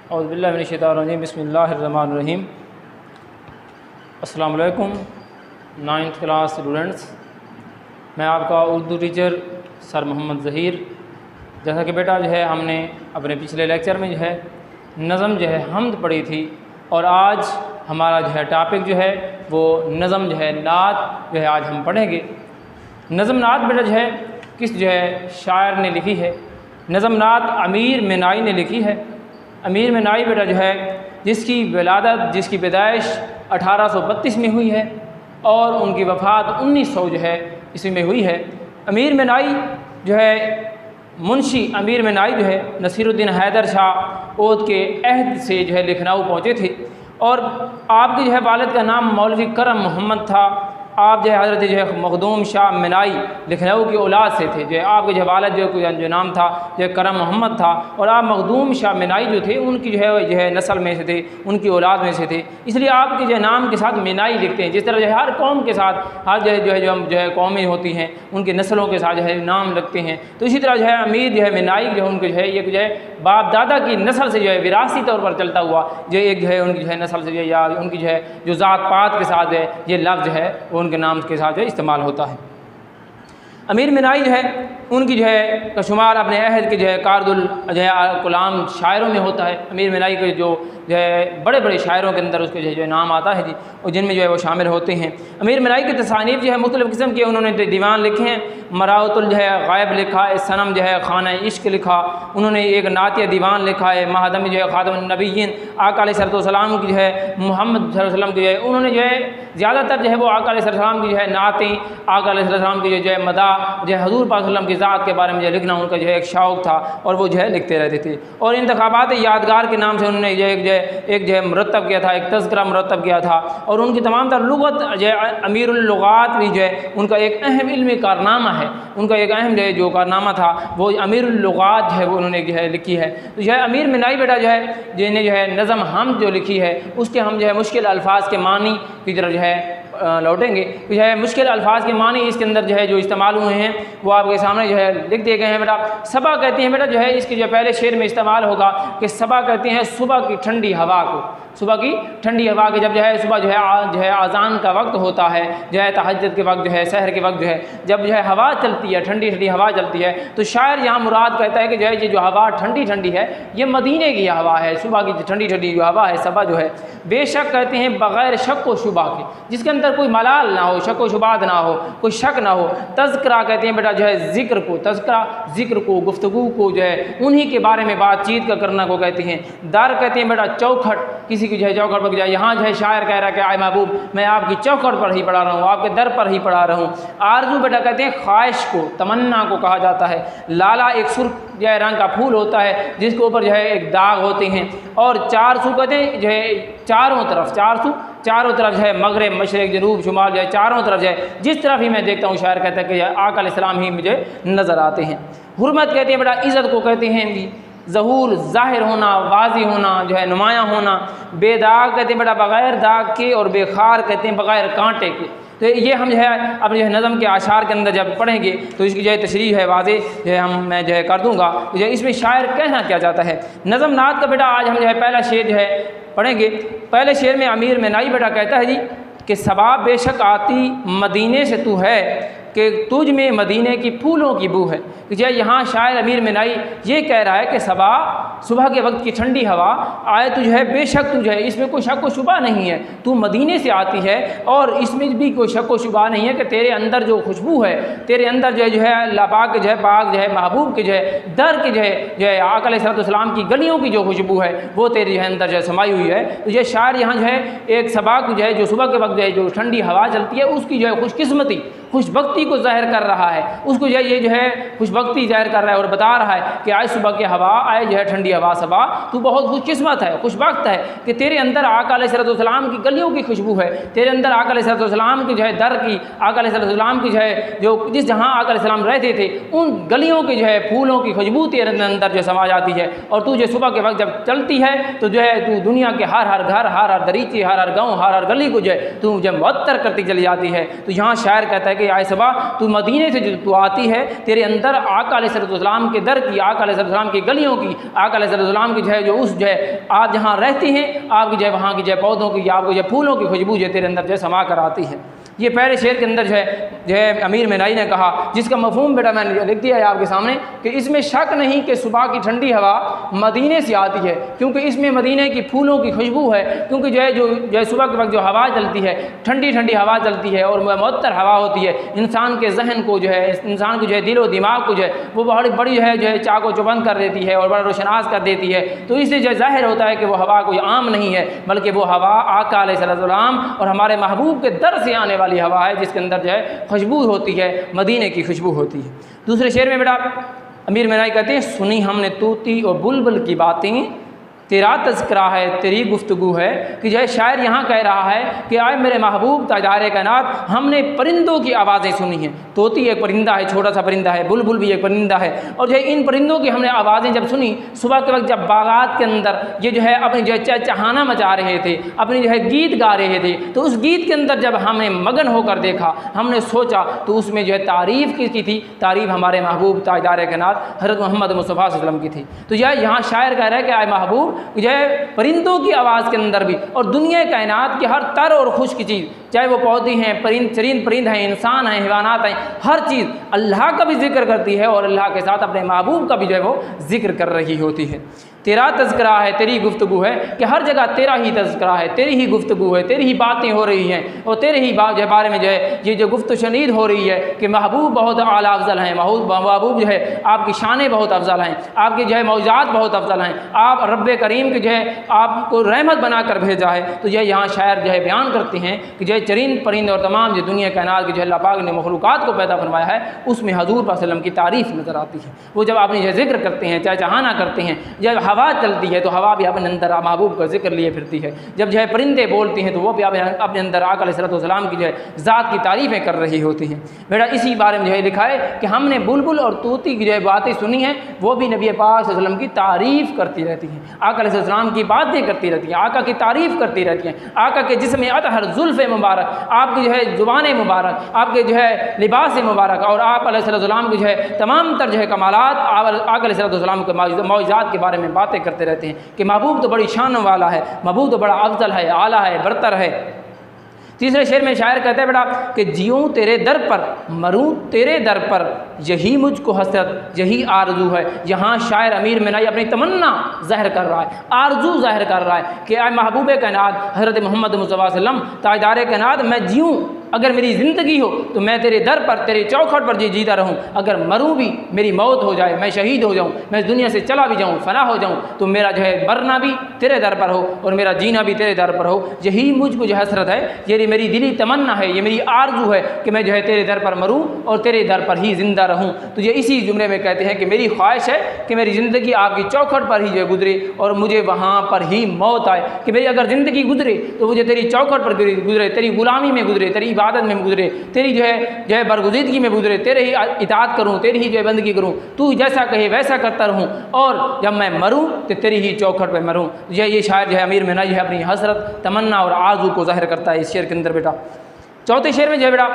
औज़ुबिल्लाहि मिनश्शैतानिर्रजीम बिस्मिल्लाहिर्रहमानिर्रहीम। अस्सलाम वालेकुम 9th क्लास स्टूडेंट्स। मैं आपका उर्दू टीचर सर मोहम्मद ज़हीर। जैसा कि बेटा जो है हमने अपने पिछले लेक्चर में जो है नज़म जो है हम्द पढ़ी थी, और आज हमारा जो है टॉपिक जो है वो नज़म जो है नात जो है आज हम पढ़ेंगे। नज़म नात बेटा जो है किस जो है शायर ने लिखी है? नज़म नात अमीर मिनाई ने लिखी है। अमीर मिनाई बेटा जो है जिसकी विलादत जिसकी पैदाइश 1832 में हुई है और उनकी वफ़ात 1900 जो है ईस्वी में हुई है। अमीर मिनाई जो है मुंशी अमीर मिनाई जो है नसीरुद्दीन हैदर शाह ओद के अहद से जो है लखनऊ पहुँचे थे, और आपके जो है वालिद का नाम मौलवी करम मोहम्मद था। आप जो है हज़रत जो है मखदूम शाह मिनाई लखनऊ की औलाद से थे। जो है आपके जो वालिद जो नाम था जो है करम मोहम्मद था, और आप मखदूम शाह मिनाई जो थे उनकी जो है नस्ल में से थे, उनकी औलाद में से थे। इसलिए आपके जो है नाम के साथ मिनाई लिखते हैं। जिस तरह जो है हर कौम के साथ हर जो है कौमें होती हैं उनकी नस्लों के साथ जो है नाम लगते हैं, तो इसी तरह जो है अमीर जो है मिनाई जो है उनके जो है एक जो है बाप दादा की नस्ल से जो है विरासती तौर पर चलता हुआ जो एक जो है उनकी जो है नस्ल से जो है या उनकी जो है जो ज़ात पात के साथ है ये लफ्ज़ है वो उनके नाम के साथ जो है इस्तेमाल होता है। अमीर मिनाई जो है उनकी जो है का शुमार अपने अहद के जो है कारदुल जो है कलाम शायरों में होता है। अमीर मिनाई के जो है बड़े बड़े शायरों के अंदर उसके जो है नाम आता है जी, और जिनमें जो है वो शामिल होते हैं। अमीर मिनाई की तसानीफ़ जो है मुख्तलिफ़ किस्म के उन्होंने दीवान लिखे हैं। मराउतुल जो है गायब लिखा है, सनम जो है खाना इश्क लिखा, उन्होंने एक नातिया दीवान लिखा है। महादम जो है ख़ातमुन नबिय्यीन आका अलैहिस्सलाम की जो है मोहम्मद सल्लल्लाहु अलैहि वसल्लम की जो है उन्होंने जो है ज़्यादातर जो है वो आका अलैहिस्सलाम की जो है नातें आका अलैहिस्सलाम की जो है मदा जो है हज़ूर पाक सल्लल्लाहु अलैहि वसल्लम की ज़ात के बारे में जो लिखना उनका जो है एक शौक़ था, और वो जो है लिखते रहते थे। और इंतखाबात यादगार के नाम से उन्होंने एक जो है मुरतब किया था, एक तज़किरा मुरतब किया था, और उनकी तमाम तर लुग़त जो है अमीरुल लुग़ात भी जो है उनका एक अहम इल्मी कारनामा है। उनका एक अहम जो कारनामा था वो अमीरुल लुग़ात जो है वो उन्होंने जो है लिखी है। तो जो है अमीर मिनाई बेटा जो है जिन्हें जो है नज़म हम्द जो लिखी है उसके हम जो है मुश्किल अल्फाज के मानी की तरफ जो है लौटेंगे। तो जो है मुश्किल अल्फाज के मानी इसके अंदर जो है जो इस्तेमाल हुए हैं वो आपके सामने जो है लिख दिए गए हैं। बेटा सबा कहती हैं बेटा जो है इसके जो पहले शेर में इस्तेमाल होगा कि सबा कहती हैं सुबह की ठंडी हवा को। सुबह की ठंडी हवा के जब जो है सुबह जो है आज़ान का वक्त होता है, जो है तहज्जुद के वक्त जो है सहर के वक्त जो है जब जो है हवा चलती है ठंडी ठंडी हवा चलती है, तो शायर यहाँ मुराद कहता है कि जो है ये जो हवा ठंडी ठंडी है ये मदीने की हवा है। सुबह की ठंडी ठंडी जो हवा है सबा जो है बेशक कहते हैं बग़ैर शक व शुबा के, जिसके अंदर कोई मलाल ना हो, शक व शुबात ना हो, कोई शक ना हो। तज़किरा कहते हैं बेटा जो है ज़िक्र को, तज़किरा ज़िक्र को गुफ्तगू को जो है उन्हीं के बारे में बातचीत का करना को कहते हैं। दार कहते हैं बेटा चौखट, किसी की जो है चौखट पर जाए। यहाँ जो है शायर कह रहा है कि आए महबूब मैं आपकी चौखट पर ही पढ़ा रहा हूँ, आपके दर पर ही पढ़ा रहा हूँ। आरज़ू बेटा कहते हैं ख्वाहिश को, तमन्ना को कहा जाता है। लाला एक सुर्ख जो है रंग का फूल होता है जिसके ऊपर जो है एक दाग होते हैं। और चारसू कहते हैं जो है चारों तरफ, चारों तरफ जो है मगरिब मशरिक़ जनूब शुमाल जो है चारों तरफ जो है जिस तरफ ही मैं देखता हूँ शायर कहता है कि आका अलैहिस्सलाम ही मुझे नज़र आते हैं। हुर्मत कहते हैं बेटा इज़्ज़त को कहते हैं भी, ज़हूर ज़ाहिर होना, वाज़ी होना, जो है नुमायाँ होना। बेदाग कहते हैं बेटा बग़ैर दाग के, और बेखार कहते हैं बग़ैर कांटे के। तो ये हम जो है अपने जो है नज़म के आशार के अंदर जब पढ़ेंगे तो इसकी जो है तशरीह है वाज़े जो है मैं जो है कर दूँगा। तो जो इसमें शायर कहना क्या चाहता है नज़म नात का बेटा आज हम जो है पहला शेर जो है पढ़ेंगे। पहले शेर में अमीर मिनाई बेटा कहता है जी कि सबा बेशक आती मदीने से तू है कि तुझ में मदीने की फूलों की बू है। जो यहाँ शायर अमीर मिनाई ये कह रहा है कि सबा सुबह के वक्त की ठंडी हवा आए तुझ है, बेशक तुझ है, इसमें कोई शक व शुबा नहीं है, तू मदीने से आती है, और इसमें भी कोई शक व शुबा नहीं है कि तेरे अंदर जो खुशबू है, तेरे अंदर जो है अल्लाह पाक के जो है पाक जो है महबूब के जो है दर के जो है आका अलैहिस्सलाम की गलियों की जो खुशबू है वो तेरे जो है अंदर जो है समाई हुई है। तो ये शायर यहाँ जो है एक सबा को जो है जो सुबह के वक्त जो है जो ठंडी हवा चलती है उसकी जो है खुशकिस्मती खुशबख्ती को ज़ाहिर कर रहा है, उसको जो है ये जो है खुशबख्ती ज़ाहिर कर रहा है और बता रहा है कि आज सुबह की हवा आए जो है ठंडी हवा सबा तू बहुत खुशकिस्मत है, खुशबख्त है कि तेरे अंदर आका अलैहिस्सलाम की गलियों की खुशबू है, तेरे अंदर आका अलैहिस्सलाम की जो है दर की, आका अलैहिस्सलाम की जो है जो जिस जहाँ आका अलैहिस्सलाम रहते थे उन गलियों की जो है फूलों की खुशबू तेरे अंदर जो समा जाती है। और तू जो सुबह के वक्त जब चलती है तो जो है तू दुनिया के हर घर, हर दरीची, हर गाँव, हर गली को जो है तू जब मुअत्तर करती चली जाती है। तो यहाँ शायर कहता है कि आए सबा तू मदीने से जो तू आती है, तेरे अंदर आका अलैहिस्सलाम के दर की, आका अलैहिस्सलाम की गलियों की, आका अलैहिस्सलाम की जो है, जो उस जो है आप जहाँ रहती हैं आपकी जो है वहाँ की जो है पौधों की, आपको जो फूलों की खुशबू जो तेरे अंदर जो है समा कर आती है। ये पहले शेर के अंदर जो है अमीर मिनाई ने कहा, जिसका मफहूम बेटा मैंने लिख दिया है आपके सामने कि इसमें शक नहीं कि सुबह की ठंडी हवा मदीने से आती है, क्योंकि इसमें मदीने की फूलों की खुशबू है। क्योंकि जो है सुबह के वक्त जो हवा चलती है, ठंडी ठंडी हवा चलती है और मुअत्तर हवा होती है, इंसान के जहन को जो है, इंसान को जो है दिलो दिमाग को जो है वो बड़ी बड़ी जो है चाको चौबंद कर देती है और बड़ा रोशनास कर देती है। तो इससे जो ज़ाहिर होता है कि वो हवा कोई आम नहीं है, बल्कि वो हवा आका अलैहिस्सलाम और हमारे महबूब के दर से आने वाली हवा है, जिसके अंदर जो है खुशबू होती है, मदीने की खुशबू होती है। दूसरे शेर में बेटा अमीर मिनाई कहते हैं, सुनी हमने तूती और बुलबुल की बातें, तेरा तज़किरा है तेरी गुफ्तगू है। कि जो है शायर यहाँ कह रहा है कि आए मेरे महबूब ताजदार कायनात, हमने परिंदों की आवाज़ें सुनी हैं। तोती एक परिंदा है, छोटा सा परिंदा है, बुलबुल भी एक परिंदा है, और जो है इन परिंदों की हमने आवाज़ें जब सुनी सुबह के वक्त, जब बागात के अंदर ये जो है अपनी जो है चहचहाना मचा रहे थे, अपनी जो है गीत गा रहे थे, तो उस गीत के अंदर जब हमने मगन होकर देखा, हमने सोचा, तो उसमें जो है तारीफ़ किसकी थी? तारीफ़ हमारे महबूब ताजदार कायनात हज़रत मोहम्मद मुस्तफ़ा सल्लल्लाहु अलैहि वसल्लम की थी। तो यह यहाँ शायर कह रहा है कि आए महबूब जो है परिंदों की आवाज़ के अंदर भी और दुनिया कायनात की हर तर और खुश्क चीज़, चाहे वो पौधे हैं, चरिंद परिंद हैं, इंसान हैं, हैवानात हैं, हर चीज़ अल्लाह का भी जिक्र करती है और अल्लाह के साथ अपने महबूब का भी जो है वो जिक्र कर रही होती है। तेरा तज़किरा है तेरी गुफ्तगू है, कि हर जगह तेरा ही तज़किरा है, तेरी ही गुफ्तगू है, तेरी ही बातें हो रही हैं और तेरे ही बारे में जो है ये जो गुफ्त शनीद हो रही है कि महबूब बहुत आला अफजल हैं, महबूब जो है आपकी शानें बहुत अफजल हैं, आपकी जो है मौजात बहुत अफजल हैं, आप रब्बे करीम के जो है आपको रहमत बना कर भेजा है। तो यह यहाँ शायर जो है बयान करते हैं कि जो है चरिंद परिंद और तमाम जो दुनिया कायनात की जो अल्लाह पाक ने मखलूक़ात को पैदा फरमाया है, उसमें हज़ूर पाक सल्लल्लाहु अलैहि वसल्लम की तारीफ़ नज़र आती है। वो जब आपने जो जिक्र करते हैं, चाहे चहाना करते हैं, जब हवा चलती है तो हवा भी अपने अंदर महबूब का जिक्र लिए फिरती है, जब जो है परिंदे बोलती हैं तो वो भी अपने अंदर आका अलैहिस्सलाम की जो है ज़ात की तारीफ़ें कर रही होती हैं। बेटा इसी बारे में जो है लिखा है कि हमने बुलबुल और तूती की जो है बातें सुनी हैं, वो भी नबी पाक सल्लल्लाहु अलैहि वसल्लम की तारीफ़ करती रहती हैं, आका अलैहिस्सलाम की बातें करती रहती हैं, आका की तारीफ़ करती रहती हैं, आका के जिस्म अतहर जुल्फ़े मुबारक, आपकी जो है ज़ुबान मुबारक, आपके जो है लिबास मुबारक और आप अलैहिस्सलाम की जो है तमाम तर जो है कमालात आका अलैहिस्सलाम के मौजूदात के बारे में बातें करते रहते हैं कि महबूब तो बड़ी शान वाला है, महबूब तो बड़ा अफजल है, आला है, बरतर है। तीसरे शेर में शायर कहते हैं बेटा कि जियूं तेरे दर पर, मरूं तेरे दर पर, यही मुझको हसरत यही आरजू है। यहाँ शायर अमीर मिनाई अपनी तमन्ना ज़ाहिर कर रहा है, आरजू ज़ाहिर कर रहा है कि आए महबूब कायनात हज़रत मोहम्मद मुस्तफ़ा सल्लल्लाहु अलैहि वसल्लम ताजदार कायनात, मैं जीऊँ, अगर मेरी ज़िंदगी हो तो मैं तेरे दर पर, तेरे चौखट पर जीता रहूँ, अगर मरूँ भी, मेरी मौत हो जाए, मैं शहीद हो जाऊँ, मैं इस दुनिया से चला भी जाऊँ, फना हो जाऊँ, तो मेरा जो है मरना भी तेरे दर पर हो और मेरा जीना भी तेरे दर पर हो। यही मुझको जो हसरत है, ये मेरी दिली तमन्ना है, ये मेरी आरजू है कि मैं जो है तेरे दर पर मरूँ और तेरे दर पर ही ज़िंदा रहूँ। तो ये इसी जुमले में कहते हैं कि मेरी ख्वाहिश है कि मेरी ज़िंदगी आपकी चौखट पर ही जो है गुजरे और मुझे वहाँ पर ही मौत आए, कि मेरी अगर ज़िंदगी गुजरे तो मुझे तेरी चौखट पर गुजरे, तेरी गुलामी में गुजरे, तेरी इबादत में गुजरे, तेरी जो है बरगुज़ीदगी में गुजरे, तेरे ही इताअत करूँ, तेरी ही जो है बंदगी करूँ, तू जैसा कहे वैसा करता रहूँ और जब मैं मरूँ तो तेरी ही चौखट पर मरूँ। ये शायर जो है अमीर मिनाई है अपनी हसरत, तमन्ना और आरज़ू को ज़ाहिर करता है इस शेर के अंदर। बेटा चौथे शेर में जो है बेटा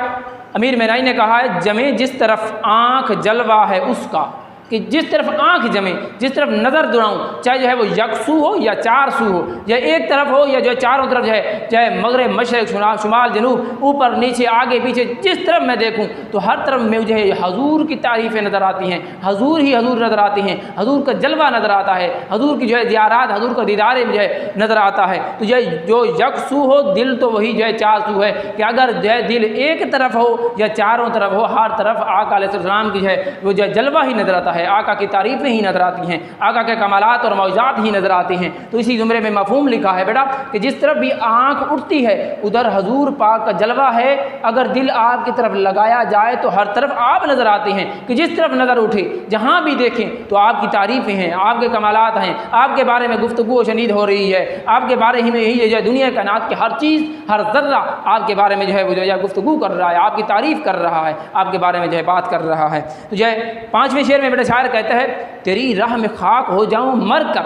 अमीर मिनाई ने कहा है, जमे जिस तरफ आँख जलवा है उसका, कि जिस तरफ आँख जमे, जिस तरफ नज़र दुराऊँ, चाहे जो है वो यकसू हो या चार सू हो, या एक तरफ हो या जो है चारों तरफ जो है, चाहे मगरिब मशरिक़ शुमाल जनूब, ऊपर नीचे आगे पीछे, जिस तरफ मैं देखूँ तो हर तरफ में मुझे हजूर की तारीफ़ें नज़र आती हैं, हजूर ही हजूर नज़र आती हैं, हजूर का जलवा नज़र आता है, हजूर की जो है ज़ियारत, हजूर का दीदार जो है नज़र आता है। तो जो यकसू हो दिल, तो वही जो है चार सू है, कि अगर जो है दिल एक तरफ हो या चारों तरफ हो, हर तरफ आका अलैहिस्सलाम की जो है वो जो जलवा ही नज़र आता है, आका की तारीफ़ें ही नज़र आती हैं, आका के कमालात और मौजात ही नज़र आती हैं। तो इसी जुमरे में मफहूम लिखा है बेटा कि जिस तरफ भी आँख उठती है उधर हजूर पाक का जलवा है, अगर दिल आपकी तरफ लगाया जाए तो हर तरफ आप नज़र आते हैं, कि जिस तरफ नज़र उठे जहाँ भी देखें तो आपकी तारीफ़ें हैं, आपके कमालात हैं, आपके बारे में गुफ्तगू शनीद हो रही है, आपके बारे ही में ही जो है दुनिया कायनात की हर चीज़, हर ज़र्रा आपके बारे में जो है वो जो है गुफ्तगू कर रहा है, आपकी तारीफ़ कर रहा है, आपके बारे में जो है बात कर रहा है। तो जो है पाँचवें शेर में बेटा शायर कहता है, तेरी राह में खाक हो जाऊं मर कर,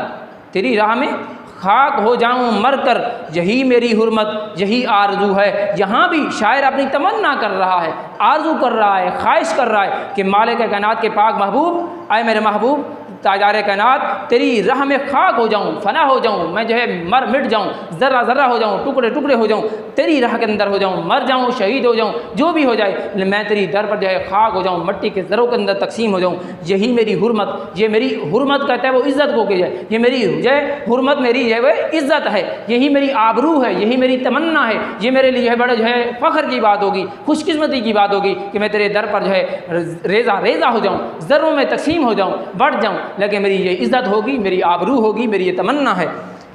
तेरी राह में खाक हो जाऊं मर कर, यही मेरी हुर्मत यही आरजू है। यहाँ भी शायर अपनी तमन्ना कर रहा है, आरजू कर रहा है, ख्वाहिश कर रहा है कि मालिक कायनात के पाक महबूब, आए मेरे महबूब ताजारे कायनात, तेरी राह में खाक हो जाऊं, फना हो जाऊं, मैं जो है मर मिट जाऊं, ज़र्रा ज़र्रा हो जाऊं, टुकड़े टुकड़े हो जाऊं, तेरी राह के अंदर हो जाऊं, मर जाऊं, शहीद हो जाऊं, जो भी हो जाए, मैं तेरी दर पर जो है खाक हो जाऊं, मट्टी के ज़रों के अंदर तकसीम हो जाऊं। यही मेरी हुर्मत, ये मेरी हुर्मत कहता है वो इज़्ज़त को कि है, ये मेरी जो है हुर्मत मेरी जो है वो इज़्ज़त है, यही मेरी आबरू है, यही मेरी तमन्ना है, ये मेरे लिए जो है बड़ा जो है फ़ख्र की बात होगी, खुशकिस्मती की बात होगी कि मैं तेरे दर पर जो है रेज़ा रेज़ा हो जाऊँ, ज़र्रों में तकसीम हो जाऊँ, बढ़ जाऊँ, लेकिन मेरी ये इज़्ज़त होगी, मेरी आबरू होगी, मेरी ये तमन्ना है।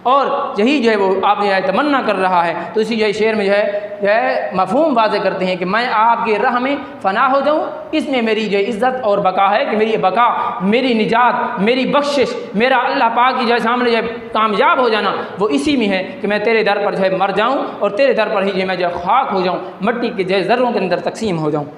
और यही जो है वो आप जो है तमन्ना कर रहा है। तो इसी जो है शेर में जो है मफ़हूम वाज़े करते हैं कि मैं आपके राह में फ़ना हो जाऊँ, इसमें मेरी जो इज़्ज़त और बका है, कि मेरी बका, मेरी निजात, मेरी बख्शिश, मेरा अल्लाह पाक की जो है सामने जो है कामयाब हो जाना वो इसी में है कि मैं तेरे दर पर जो है मर जाऊँ और तेरे दर पर ही जो है मैं जो खाक हो जाऊँ, मट्टी के जो है ज़र्रों के अंदर तकसीम हो जाऊँ।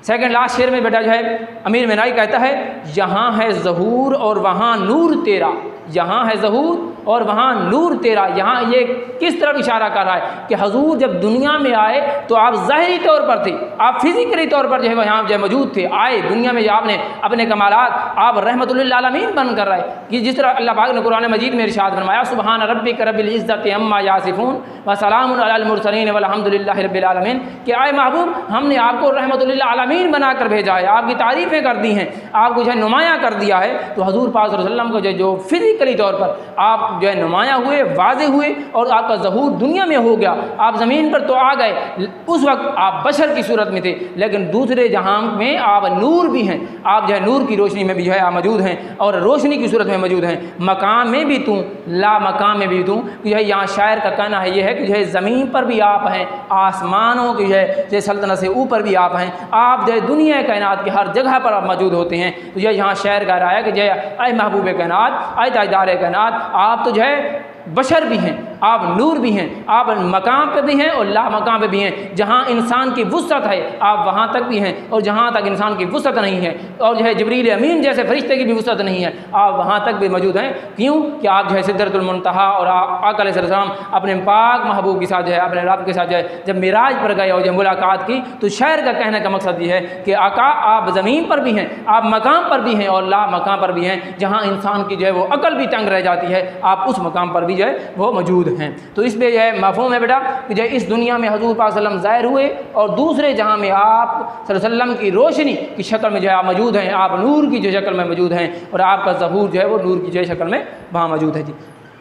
सेकंड लास्ट शेर में बेटा जो है अमीर मीनाई कहता है, यहाँ है ज़हूर और वहाँ नूर तेरा, यहाँ है ज़हूर और वहाँ नूर तेरा। यहाँ ये किस तरफ इशारा कर रहा है कि हजूर जब दुनिया में आए तो आप ज़ाहिरी तौर पर थे, आप फिज़िकली तौर पर जो है यहाँ जो है मौजूद थे, आए दुनिया में, आपने अपने कमालात, आप रहमतुल लिल आलमीन बन कर रहे कि जिस तरह अल्लाह पाक ने कुरान मजीद में इरशाद फरमाया, सुबहान रब्बिक रब्बिल इज़्ज़ति अम्मा यासिफून व सलामुन अलल मुरसलीन वल्हम्दुलिल्लाहि रब्बिल आलमीन, कि आए महबूब हमने आपको रहमतुल लिल आलमीन बनाकर भेजा है, आपकी तारीफ़ें कर दी हैं, आपको जो है नुमायाँ कर दिया है। तो हजूर पाक सल्लल्लाहु अलैहि वसल्लम को जो फिज़िकली तौर पर आप जो है नुमायाँ हुए, वाज़े हुए और आपका ज़हूर दुनिया में हो गया, आप ज़मीन पर तो आ गए, उस वक्त आप बशर की सूरत में थे, लेकिन दूसरे जहां में आप नूर भी हैं, आप जो है नूर की रोशनी में भी जो है आप मौजूद हैं और रोशनी की सूरत में मौजूद हैं, मकाम में भी तू ला मकाम में भी तू। जो है यहाँ शायर का कहना है ये है कि जो है ज़मीन पर भी आप हैं, आसमानों की जो सल्तनत से ऊपर भी आप हैं, आप जो है दुनिया कायनात की हर जगह पर आप मौजूद होते हैं। तो यह यहाँ शायर कह रहा है कि जो है महबूब कायनात, आए ताजदार कायनात, आप तो जो है बशर भी हैं, आप नूर भी हैं, आप मकाम पे भी हैं और ला मकाम पे भी हैं। जहाँ इंसान की वुसअत है आप वहाँ तक भी हैं और जहाँ तक इंसान की वुसअत नहीं है और जो है जिब्रील अमीन जैसे फरिश्ते की भी वुसअत नहीं है, आप वहाँ तक भी मौजूद हैं। क्यों कि आप जो है सिदरतुल मुंतहा और आका अलैहिस्सलाम अपने पाक महबूब के साथ जो है, अपने रब के साथ जो है जब मिराज पर गए और जब मुलाकात की, तो शायर का कहने का मकसद ये है कि आका आप ज़मीन पर भी हैं, आप मकाम पर भी हैं और ला मकाम पर भी हैं। जहाँ इंसान की जो है वो अकल भी तंग रह जाती है, आप उस मकाम पर भी जो है वो मौजूद हैं। तो इस पर जो है मफ़हूम है बेटा कि जो इस दुनिया में हजूर पाक सल्लल्लाहु अलैहि वसल्लम ज़ाहिर हुए और दूसरे जहाँ में आप सल्लल्लाहु अलैहि वसल्लम की रोशनी की शक्ल में जो है आप मौजूद हैं, आप नूर की जो शक्ल में मौजूद हैं और आपका ज़हूर जो है वो नूर की जो शक्ल में वहाँ मौजूद है। जी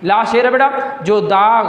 लास्ट शेर है बेटा, जो दाग,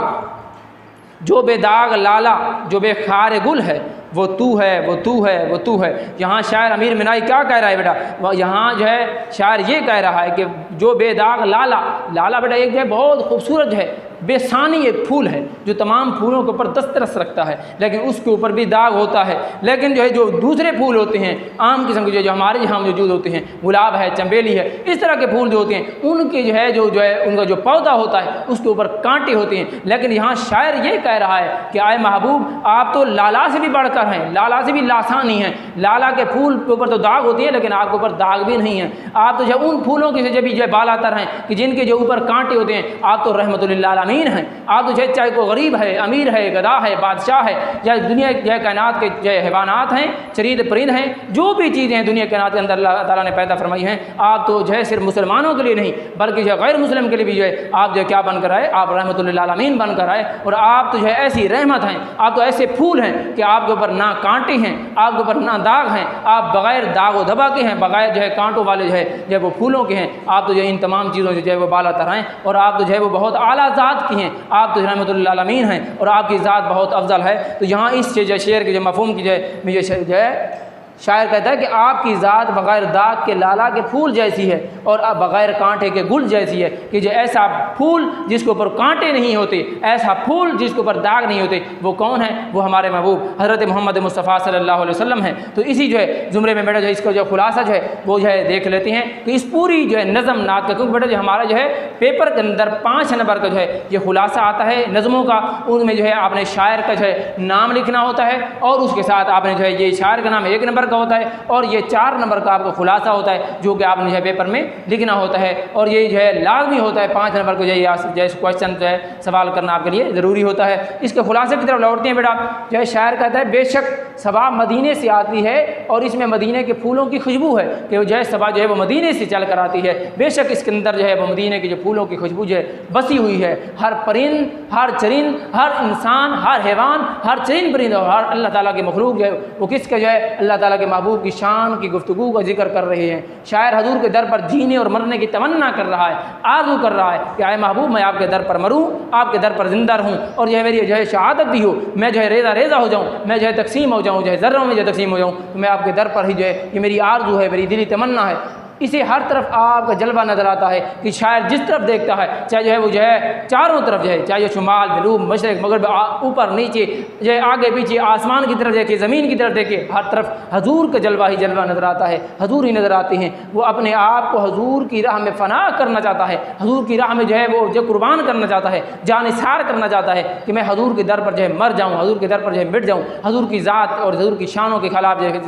जो बेदाग लाला, जो बेखार गुल है, वो तू है, वो तू है, वो तू है। यहाँ शायर अमीर मीनाई क्या कह रहा है बेटा, यहाँ जो है शायर ये कह रहा है कि जो बेदाग लाला, लाला बेटा एक जो है बहुत खूबसूरत जो है बेसानी एक फूल है जो तमाम फूलों के ऊपर दस्तरस रखता है, लेकिन उसके ऊपर भी दाग होता है। लेकिन जो है जो दूसरे फूल होते हैं आम किस्म के जो हमारे यहाँ मौजूद होते हैं, गुलाब है, चंबेली है, इस तरह के फूल जो होते हैं उनके जो है जो है उनका जो पौधा होता है उसके ऊपर कांटे होते हैं। लेकिन यहाँ शायर ये कह रहा है कि आए महबूब आप तो लाला से भी बढ़कर हैं, लाला से भी लासानी हैं। लाला के फूल के ऊपर तो दाग होती है लेकिन आपके ऊपर दाग भी नहीं है। आप तो जो उन फूलों के से भी जो है बालातर हैं कि जिनके जो ऊपर कांटे होते हैं। आप तो रहमतुल लिल आलमीन हैं। आप तो चाहे कोई गरीब है, अमीर है, गदा है, बादशाह है, या दुनिया जो है कायनात के जो हैवानात हैं, चरीद परिंद हैं, जो भी चीज़ें हैं दुनिया कायनात के अंदर अल्लाह ताला ने पैदा फरमाई हैं, आप तो जो है सिर्फ मुसलमानों के लिए नहीं बल्कि जो गैर मुस्लिम के लिए भी जो है आप जो क्या बनकर आए, आप रहमतुल लिल आलमीन बनकर आए। और आप तो जो है ऐसी रहमत हैं, आप तो ऐसे फूल हैं कि आपके ऊपर ना कांटे हैं, आपके ऊपर ना दाग हैं, आप बग़ैर दाग व धब्बा के हैं, बग़ैर जो है कांटों वाले जो है वो फूलों के हैं। आप तो जो इन तमाम चीज़ों से जो है वो बाला तर हैं और आप तो जो है वो बहुत आला ज़ात की हैं, आप तो रहमतुल लिल आलमीन हैं और आपकी ज़ात बहुत अफजल है। तो यहाँ इस शेर के जो मफ़हूम की जो है शायर कहता है कि आपकी ज़ात बग़ैर दाग के लाला के फूल जैसी है और बग़ैर कांटे के गुल जैसी है, कि जो ऐसा फूल जिसके ऊपर कांटे नहीं होते, ऐसा फूल जिसके ऊपर दाग नहीं होते, वो कौन है? वो हमारे महबूब हज़रत मोहम्मद मुस्तफ़ा सल्लल्लाहु अलैहि वसल्लम है। तो इसी जो है ज़ुमरे में बेटा जो इसका जो खुलासा जो है वो जो है देख लेते हैं कि इस पूरी जो है नज़म नात का, क्योंकि बेटा जो हमारा जो है पेपर के अंदर 5 नंबर का जो है ये खुलासा आता है नज़मों का, उनमें जो है आपने शायर का जो है नाम लिखना होता है और उसके साथ आपने जो है ये शायर का नाम 1 नंबर का होता है और ये 4 नंबर का आपको खुलासा होता है जो कि आपने जो है पेपर में लिखना होता है। और ये जो है लाजमी होता है 5 नंबर को जो है क्वेश्चन जो है सवाल करना आपके लिए ज़रूरी होता है। इसके खुलासे की तरफ लौटते हैं बेटा। जो है शायर कहता है बेशक सभा मदीने से आती है और इसमें मदीने के फूलों की खुशबू है कि जो है सभा जो है वो मदीने से चल कर आती है। बेशक इसके अंदर जो है वो मदीने की जो फूलों की खुशबू जो है बसी हुई है। हर परिंद, हर चरिंद, हर इंसान, हर हैवान, हर चरिंद परिंद और हर अल्लाह ताला के मखलूक जो है वो किसके जो है अल्लाह ताला के महबूब की शान की गुफ्तगू का जिक्र कर रहे हैं। शायर हजूर के दर पर जीने और मरने की तमन्ना कर रहा है, आरज़ू कर रहा है कि आए महबूब मैं आपके दर पर मरूँ, आपके दर पर जिंदा रहूँ और यह मेरी जो है शहादत भी हो, मैं जो है रेज़ा रेज़ा हो जाऊँ, मैं जो है तकसीम हो जाऊँ, जो है ज़र्रों में जो तकसीम हो जाऊँ, तो मैं आपके दर पर ही जो है ये मेरी आरज़ू है, मेरी दिली तमन्ना है। इसे हर तरफ आपका जलवा नज़र आता है कि शायर जिस तरफ देखता है चाहे जो है वो जो है चारों तरफ जो है चाहे शुमाल जनूब मशरक़ मगरब ऊपर नीचे जो है आगे पीछे आसमान की तरफ देखे, ज़मीन की तरफ देखे, हर तरफ हजूर का जलवा ही जलवा नज़र आता है, हजूर ही नज़र आते हैं। वो अपने आप को हजूर की राह में फ़ना करना चाहता है, हजूर की राह में जो है वो जो कुर्बान करना चाहता है, जानिसार करना चाहता है कि मैं हजूर के दर पर जो है मर जाऊँ, हजूर के दर पर जो है मिट जाऊँ, हजूर की ज़ात और हजूर की शानों के खिलाफ जो है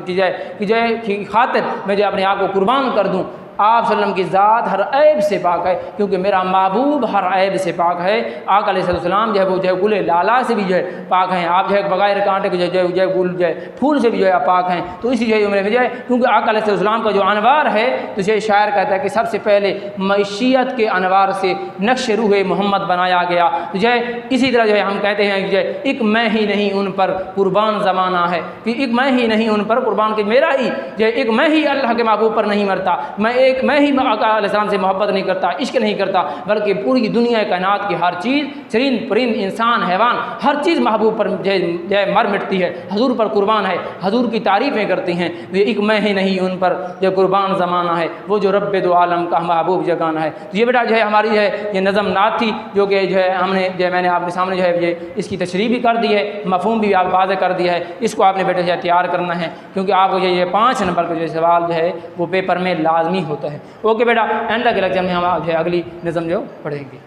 की जाए की खातिर मैं जो अपने आप को कुर्बान कर दूँ। आप सल्लम की ज़ात हर ऐब से पाक है क्योंकि मेरा महबूब हर ऐब से पाक है। आका अलैहिस्सलाम जो है वो जो है गुले लाला से भी जो है पाक हैं। आप जो है बगैर कांटे के जो है गुल जो है फूल से भी जो है पाक हैं। तो इसी जो है उम्र में जो है क्योंकि आका अलैहिस्सलाम का जो अनवार है तो ये शायर कहता है कि सबसे पहले मईशियत के अनवार से नक्श रूह मोहम्मद बनाया गया। तो जो है इसी तरह जो है हम कहते हैं कि जो है एक मैं ही नहीं उन पर कुर्बान ज़माना है कि एक मैं ही नहीं उन पर कुर्बान कि मेरा ही जो है एक मैं ही अल्लाह के महबूब पर नहीं मरता, मैं ही आका अलैहिस्सलाम से मोहब्बत नहीं करता, इश्क नहीं करता, बल्कि पूरी दुनिया कायनात की हर चीज़ चरिंद परिंद इंसान हैवान हर चीज़ महबूब पर जो है मर मिटती है, हजूर पर कुर्बान है, हजूर की तारीफ़ें करती हैं। वे एक मैं ही नहीं उन पर जो कुर्बान ज़माना है वो जो रब्बे दो आलम का महबूब जगाना है। तो ये बेटा जो है हमारी जो है ये नज़म नात थी जो कि जो है हमने जो है मैंने आपके सामने जो है ये इसकी तशरीह भी कर दी है, मफ़हूम भी आप वाज़ेह कर दिया है। इसको आपने बेटा जो है तैयार करना है क्योंकि आपको ये 5 नंबर का जो सवाल जो है वो पेपर में लाजमी होता है। ओके बेटा, एंड तक लेक्चर में हम जो है अगली नज़म जो पढ़ेंगे।